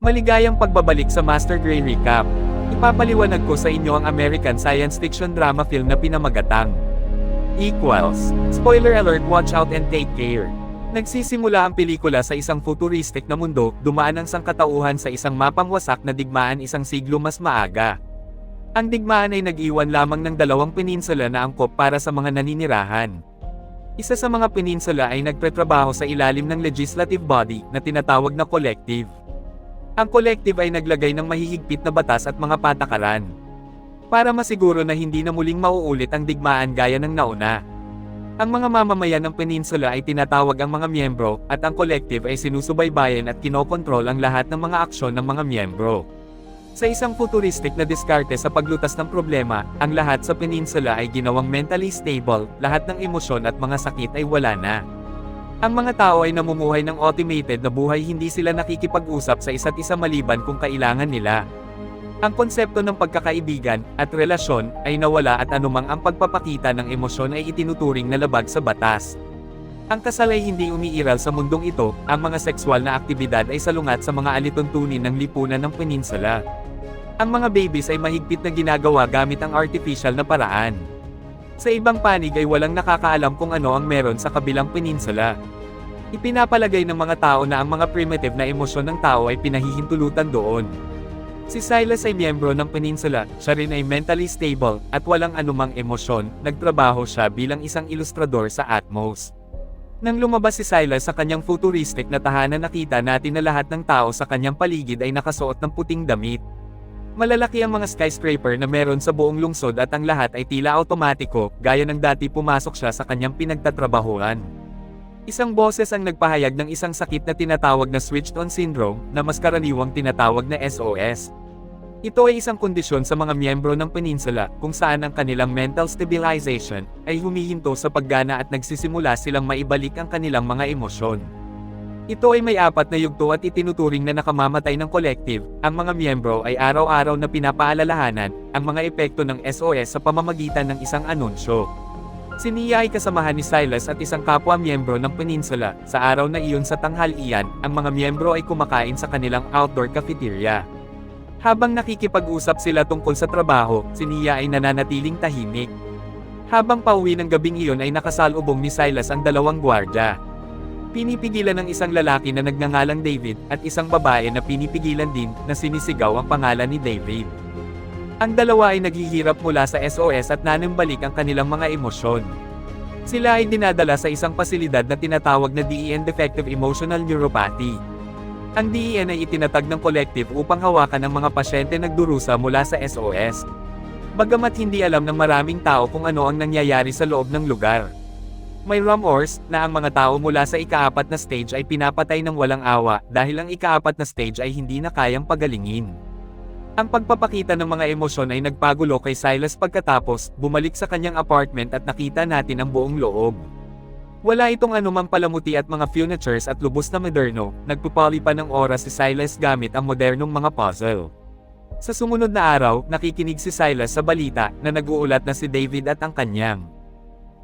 Maligayang pagbabalik sa Master Gray Recap. Ipapaliwanag ko sa inyo ang American science fiction drama film na pinamagatang Equals. Spoiler alert, watch out and take care. Nagsisimula ang pelikula sa isang futuristic na mundo, dumaan ang sangkatauhan sa isang mapang wasak na digmaan isang siglo mas maaga. Ang digmaan ay nag-iwan lamang ng dalawang peninsula na angkop para sa mga naninirahan. Isa sa mga peninsula ay nagtatrabaho sa ilalim ng legislative body na tinatawag na collective. Ang collective ay naglagay ng mahihigpit na batas at mga patakaran para masiguro na hindi na muling mauulit ang digmaan gaya ng nauna. Ang mga mamamayan ng peninsula ay tinatawag ang mga miyembro, at ang collective ay sinusubaybayan at kinokontrol ang lahat ng mga aksyon ng mga miyembro. Sa isang futuristic na diskarte sa paglutas ng problema, ang lahat sa peninsula ay ginawang mentally stable, lahat ng emosyon at mga sakit ay wala na. Ang mga tao ay namumuhay ng automated na buhay, hindi sila nakikipag-usap sa isa't isa maliban kung kailangan nila. Ang konsepto ng pagkakaibigan at relasyon ay nawala at anumang ang pagpapakita ng emosyon ay itinuturing na labag sa batas. Ang kasal ay hindi umiiral sa mundong ito, ang mga sexual na aktibidad ay salungat sa mga alituntunin ng lipunan ng peninsula. Ang mga babies ay mahigpit na ginagawa gamit ang artificial na paraan. Sa ibang panig ay walang nakakaalam kung ano ang meron sa kabilang peninsula. Ipinapalagay ng mga tao na ang mga primitive na emosyon ng tao ay pinahihintulutan doon. Si Silas ay miyembro ng peninsula, siya rin ay mentally stable, at walang anumang emosyon, nagtrabaho siya bilang isang ilustrador sa Atmos. Nang lumabas si Silas sa kanyang futuristic na tahanan, nakita natin na lahat ng tao sa kanyang paligid ay nakasuot ng puting damit. Malalaki ang mga skyscraper na meron sa buong lungsod at ang lahat ay tila automatiko, gaya ng dati pumasok siya sa kanyang pinagtatrabahuan. Isang boses ang nagpahayag ng isang sakit na tinatawag na switched-on syndrome, na mas karaniwang tinatawag na SOS. Ito ay isang kondisyon sa mga miyembro ng peninsula, kung saan ang kanilang mental stabilization ay humihinto sa paggana at nagsisimula silang maibalik ang kanilang mga emosyon. Ito ay may 4 na yugto at itinuturing na nakamamatay ng collective. Ang mga miyembro ay araw-araw na pinapaalalahanan ang mga epekto ng SOS sa pamamagitan ng isang anunsyo. Si Nia ay kasamahan ni Silas at isang kapwa miyembro ng peninsula. Sa araw na iyon sa tanghalian, ang mga miyembro ay kumakain sa kanilang outdoor cafeteria. Habang nakikipag-usap sila tungkol sa trabaho, si Nia ay nananatiling tahimik. Habang pauwi ng gabing iyon ay nakasalubong ni Silas ang dalawang gwardya. Pinipigilan ng isang lalaki na nagngangalang David, at isang babae na pinipigilan din, na sinisigaw ang pangalan ni David. Ang dalawa ay naghihirap mula sa SOS at nanambalik ang kanilang mga emosyon. Sila ay dinadala sa isang pasilidad na tinatawag na DEN, Defective Emotional Neuropathy. Ang DEN ay itinatag ng collective upang hawakan ang mga pasyente nagdurusa mula sa SOS. Bagamat hindi alam ng maraming tao kung ano ang nangyayari sa loob ng lugar. May rumors na ang mga tao mula sa ika-4 na stage ay pinapatay ng walang awa, dahil ang ika-4 na stage ay hindi na kayang pagalingin. Ang pagpapakita ng mga emosyon ay nagpagulo kay Silas pagkatapos bumalik sa kanyang apartment at nakita natin ang buong loob. Wala itong anumang palamuti at mga furnitures at lubos na moderno, nagpupali pa ng oras si Silas gamit ang modernong mga puzzle. Sa sumunod na araw, nakikinig si Silas sa balita na nag-uulat na si David at ang kanyang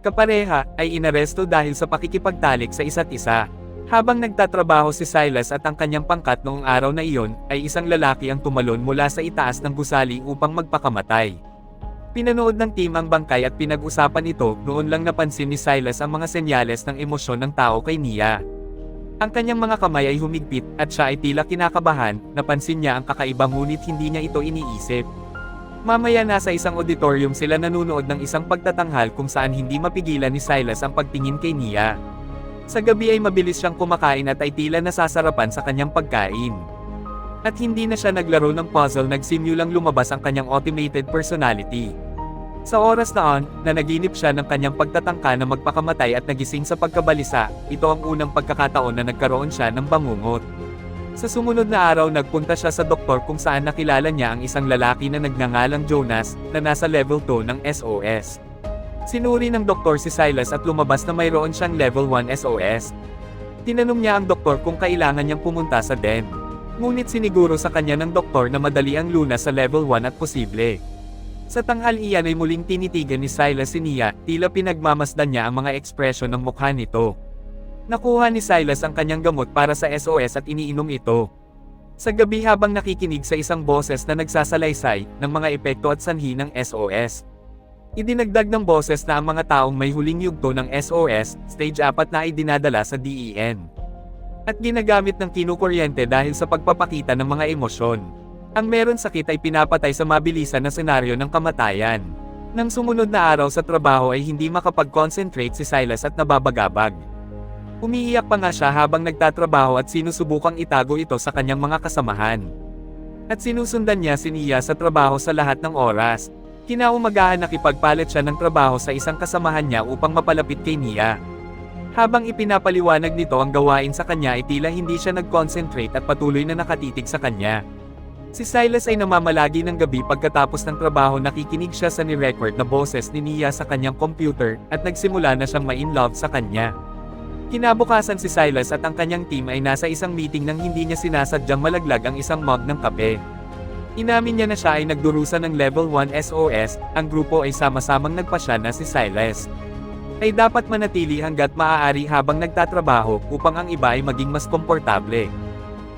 kapareha ay inaresto dahil sa pakikipagtalik sa isa't isa. Habang nagtatrabaho si Silas at ang kanyang pangkat noong araw na iyon, ay isang lalaki ang tumalon mula sa itaas ng gusali upang magpakamatay. Pinanood ng team ang bangkay at pinag-usapan ito. Noon lang napansin ni Silas ang mga senyales ng emosyon ng tao kay Nia. Ang kanyang mga kamay ay humigpit, at siya ay tila kinakabahan. Napansin niya ang kakaiba, ngunit hindi niya ito iniisip. Mamaya nasa isang auditorium sila nanunood ng isang pagtatanghal kung saan hindi mapigilan ni Silas ang pagtingin kay Nia. Sa gabi ay mabilis siyang kumakain at ay tila nasasarapan sa kanyang pagkain. At hindi na siya naglaro ng puzzle, nagsimulang lumabas ang kanyang automated personality. Sa oras na naginip siya ng kanyang pagtatangka na magpakamatay at nagising sa pagkabalisa. Ito ang unang pagkakataon na nagkaroon siya ng bangungot. Sa sumunod na araw nagpunta siya sa doktor kung saan nakilala niya ang isang lalaki na nagngangalang Jonas, na nasa level 2 ng SOS. Sinuri ng doktor si Silas at lumabas na mayroon siyang level 1 SOS. Tinanong niya ang doktor kung kailangan niyang pumunta sa den. Ngunit siniguro sa kanya ng doktor na madali ang lunas sa level 1 at posible. Sa tanghalian ay muling tinitigan ni Silas si Nia, tila pinagmamasdan niya ang mga ekspresyon ng mukha nito. Nakuha ni Silas ang kanyang gamot para sa SOS at iniinom ito. Sa gabi habang nakikinig sa isang boses na nagsasalaysay ng mga epekto at sanhi ng SOS. Idinagdag ng boses na ang mga taong may huling yugto ng SOS, stage 4 na ay dinadala sa DEN. At ginagamit ng kinukuryente dahil sa pagpapakita ng mga emosyon. Ang meron sakit ay pinapatay sa mabilisan na senaryo ng kamatayan. Nang sumunod na araw sa trabaho ay hindi makapag-concentrate si Silas at nababagabag. Umiiyak pa nga siya habang nagtatrabaho at sinusubukang itago ito sa kanyang mga kasamahan. At sinusundan niya si Nia sa trabaho sa lahat ng oras. Kinaumagahan nakipagpalit siya ng trabaho sa isang kasamahan niya upang mapalapit kay Nia. Habang ipinapaliwanag nito ang gawain sa kanya ay tila hindi siya nag-concentrate at patuloy na nakatitig sa kanya. Si Silas ay namamalagi ng gabi pagkatapos ng trabaho nakikinig siya sa ni-record na boses ni Nia sa kanyang computer at nagsimula na siyang ma-in-love sa kanya. Kinabukasan si Silas at ang kanyang team ay nasa isang meeting nang hindi niya sinasadyang malaglag ang isang mug ng kape. Inamin niya na siya ay nagdurusa ng level 1 SOS, ang grupo ay sama-samang nagpasya na si Silas ay dapat manatili hanggat maaari habang nagtatrabaho upang ang iba ay maging mas komportable.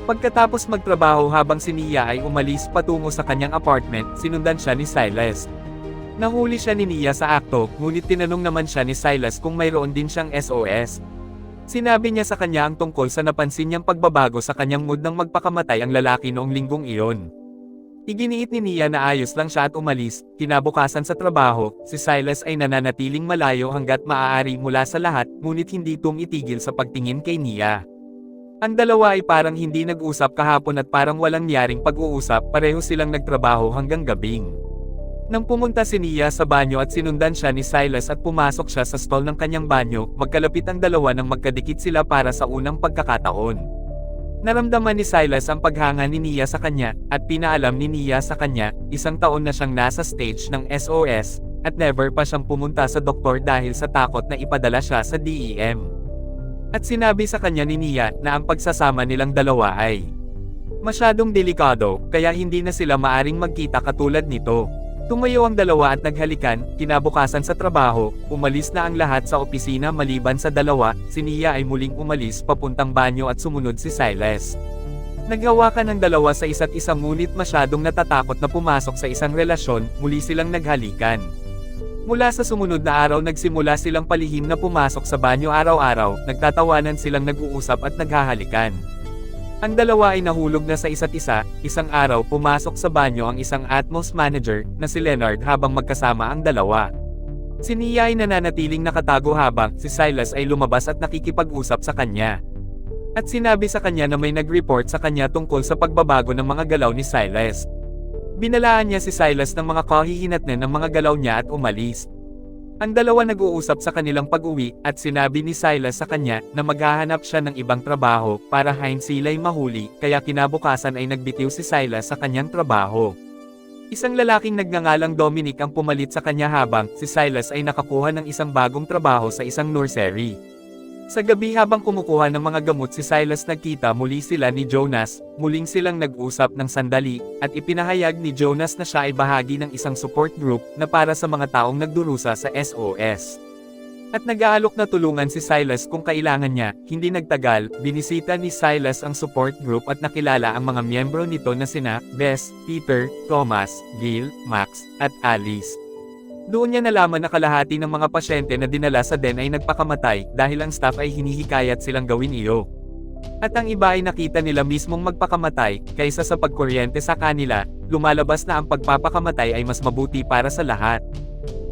Pagkatapos magtrabaho habang si Nia ay umalis patungo sa kanyang apartment, sinundan siya ni Silas. Nahuli siya ni Nia sa akto, ngunit tinanong naman siya ni Silas kung mayroon din siyang SOS. Sinabi niya sa kanya ang tungkol sa napansin niyang pagbabago sa kanyang mood nang magpakamatay ang lalaki noong linggong iyon. Iginiit ni Nia na ayos lang siya at umalis. Kinabukasan sa trabaho, si Silas ay nananatiling malayo hanggat maaari mula sa lahat, ngunit hindi tumitigil sa pagtingin kay Nia. Ang dalawa ay parang hindi nag-usap kahapon at parang walang nyaring pag-uusap, pareho silang nagtrabaho hanggang gabing. Nang pumunta si Nia sa banyo at sinundan siya ni Silas at pumasok siya sa stall ng kanyang banyo, magkalapit ang dalawa nang magkadikit sila para sa unang pagkakataon. Naramdaman ni Silas ang paghanga ni Nia sa kanya, at pinaalam ni Nia sa kanya, 1 taon na siyang nasa stage ng SOS, at never pa siyang pumunta sa doktor dahil sa takot na ipadala siya sa DEM. At sinabi sa kanya ni Nia na ang pagsasama nilang dalawa ay masyadong delikado, kaya hindi na sila maaring magkita katulad nito. Tumayo ang dalawa at naghalikan. Kinabukasan sa trabaho, umalis na ang lahat sa opisina maliban sa dalawa. Si Nia ay muling umalis papuntang banyo at sumunod si Silas. Naghawakan ang dalawa sa isa't isa ngunit masyadong natatakot na pumasok sa isang relasyon, muli silang naghalikan. Mula sa sumunod na araw nagsimula silang palihim na pumasok sa banyo araw-araw, nagtatawanan silang nag-uusap at naghahalikan. Ang dalawa ay nahulog na sa isa't isa. Isang araw pumasok sa banyo ang isang Atmos manager, na si Leonard habang magkasama ang dalawa. Si Nia ay nananatiling nakatago habang si Silas ay lumabas at nakikipag-usap sa kanya. At sinabi sa kanya na may nag-report sa kanya tungkol sa pagbabago ng mga galaw ni Silas. Binalaan niya si Silas ng mga kahihinatnan ng mga galaw niya at umalis. Ang dalawa nag-uusap sa kanilang pag-uwi, at sinabi ni Silas sa kanya na maghahanap siya ng ibang trabaho para hindi sila'y mahuli, kaya kinabukasan ay nagbitiw si Silas sa kanyang trabaho. Isang lalaking nagngangalang Dominic ang pumalit sa kanya habang si Silas ay nakakuha ng isang bagong trabaho sa isang nursery. Sa gabi habang kumukuha ng mga gamot si Silas nagkita muli sila ni Jonas, muling silang nag-usap ng sandali, at ipinahayag ni Jonas na siya ay bahagi ng isang support group na para sa mga taong nagdurusa sa SOS. At nag-aalok na tulungan si Silas kung kailangan niya. Hindi nagtagal, binisita ni Silas ang support group at nakilala ang mga miyembro nito na sina Bess, Peter, Thomas, Gil, Max, at Alice. Doon niya nalaman na kalahati ng mga pasyente na dinala sa den ay nagpakamatay dahil ang staff ay hinihikayat silang gawin iyo. At ang iba ay nakita nila mismong magpakamatay, kaysa sa pagkuryente sa kanila, lumalabas na ang pagpapakamatay ay mas mabuti para sa lahat.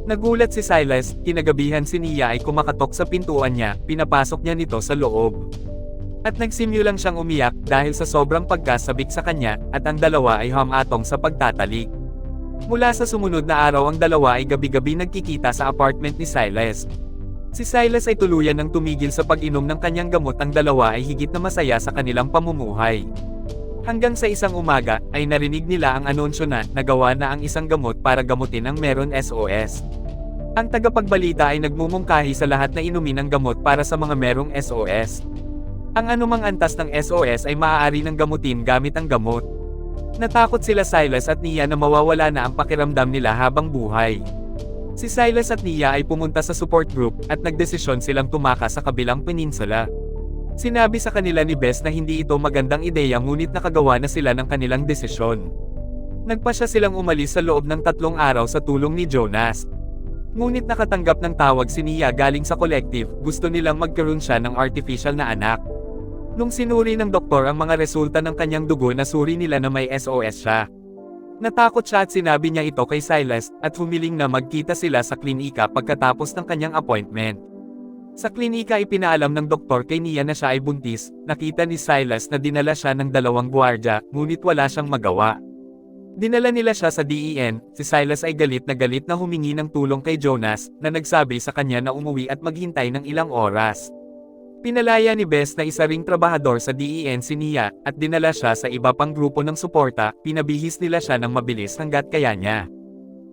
Nagulat si Silas, kinagabihan si Nia ay kumakatok sa pintuan niya, pinapasok niya nito sa loob. At nagsimulang siyang umiyak dahil sa sobrang pagkasabik sa kanya, at ang dalawa ay humatong sa pagtatalik. Mula sa sumunod na araw ang dalawa ay gabi-gabi nagkikita sa apartment ni Silas. Si Silas ay tuluyan ng tumigil sa pag-inom ng kanyang gamot, ang dalawa ay higit na masaya sa kanilang pamumuhay. Hanggang sa isang umaga, ay narinig nila ang anunsyo na nagawa na ang isang gamot para gamutin ang meron SOS. Ang tagapagbalita ay nagmumungkahi sa lahat na inumin ang gamot para sa mga merong SOS. Ang anumang antas ng SOS ay maaari ng gamutin gamit ang gamot. Natakot sila Silas at Nia na mawawala na ang pakiramdam nila habang buhay. Si Silas at Nia ay pumunta sa support group, at nagdesisyon silang tumakas sa kabilang peninsula. Sinabi sa kanila ni Bess na hindi ito magandang ideya ngunit nakagawa na sila ng kanilang desisyon. Nagpasya silang umalis sa loob ng 3 araw sa tulong ni Jonas. Ngunit nakatanggap ng tawag si Nia galing sa collective, gusto nilang magkaroon siya ng artificial na anak. Nung sinuri ng doktor ang mga resulta ng kanyang dugo, nasuri nila na may SOS siya. Natakot siya at sinabi niya ito kay Silas, at humiling na magkita sila sa klinika pagkatapos ng kanyang appointment. Sa klinika ipinaalam ng doktor kay Nia na siya ay buntis. Nakita ni Silas na dinala siya ng 2 gwardiya, ngunit wala siyang magawa. Dinala nila siya sa DEN, si Silas ay galit na humingi ng tulong kay Jonas, na nagsabi sa kanya na umuwi at maghintay ng ilang oras. Pinalaya ni Bess na isa ring trabahador sa DEN si Nia, at dinala siya sa iba pang grupo ng suporta, pinabihis nila siya ng mabilis hanggat kaya niya.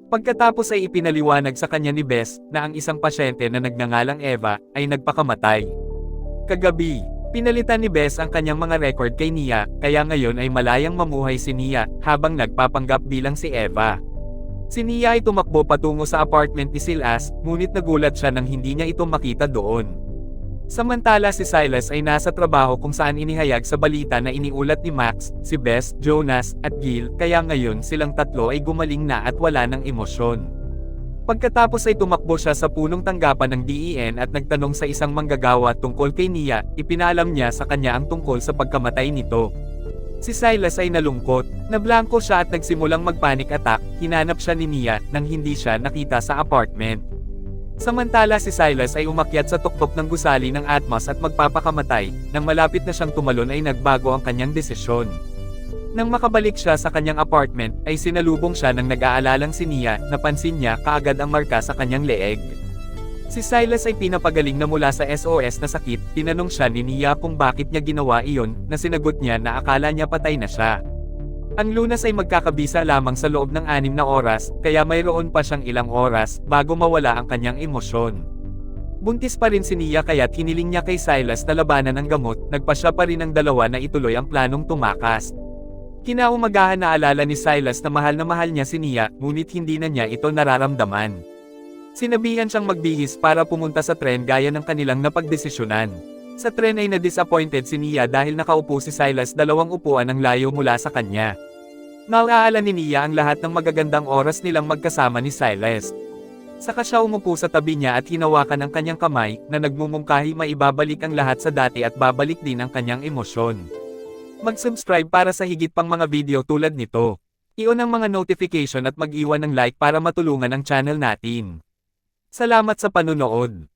Pagkatapos ay ipinaliwanag sa kanya ni Bess, na ang isang pasyente na nagngangalang Eva, ay nagpakamatay. Kagabi, pinalitan ni Bess ang kanyang mga record kay Nia, kaya ngayon ay malayang mamuhay si Nia, habang nagpapanggap bilang si Eva. Si Nia ay tumakbo patungo sa apartment ni Silas, ngunit nagulat siya nang hindi niya ito makita doon. Samantala si Silas ay nasa trabaho kung saan inihayag sa balita na iniulat ni Max, si Bess, Jonas, at Gil, kaya ngayon silang tatlo ay gumaling na at wala ng emosyon. Pagkatapos ay tumakbo siya sa punong tanggapan ng DEN at nagtanong sa isang manggagawa tungkol kay Nia, ipinaalam niya sa kanya ang tungkol sa pagkamatay nito. Si Silas ay nalungkot, nablangko siya at nagsimulang magpanic attack, hinanap siya ni Nia, nang hindi siya nakita sa apartment. Samantala si Silas ay umakyat sa tuktok ng gusali ng Atmos at magpapakamatay, nang malapit na siyang tumalon ay nagbago ang kanyang desisyon. Nang makabalik siya sa kanyang apartment, ay sinalubong siya ng nag-aalalang si Nia, napansin niya kaagad ang marka sa kanyang leeg. Si Silas ay pinapagaling na mula sa SOS na sakit, tinanong siya ni Nia kung bakit niya ginawa iyon, na sinagot niya na akala niya patay na siya. Ang lunas ay magkakabisa lamang sa loob ng 6 na oras, kaya mayroon pa siyang ilang oras, bago mawala ang kanyang emosyon. Buntis pa rin si Nia kaya't hiniling niya kay Silas na labanan ang gamot, nagpasya pa rin ang dalawa na ituloy ang planong tumakas. Kinaumagahan naalala ni Silas na mahal niya si Nia, ngunit hindi na niya ito nararamdaman. Sinabihan siyang magbihis para pumunta sa tren gaya ng kanilang napagdesisyonan. Sa tren ay na-disappointed si Nia dahil nakaupo si Silas 2 upuan ang layo mula sa kanya. Naaalala ni Nia ang lahat ng magagandang oras nilang magkasama ni Silas. Saka siya umupo sa tabi niya at hinawakan ang kanyang kamay, na nagmumungkahi maibabalik ang lahat sa dati at babalik din ang kanyang emosyon. Mag-subscribe para sa higit pang mga video tulad nito. I-on ang mga notification at mag-iwan ng like para matulungan ang channel natin. Salamat sa panunood.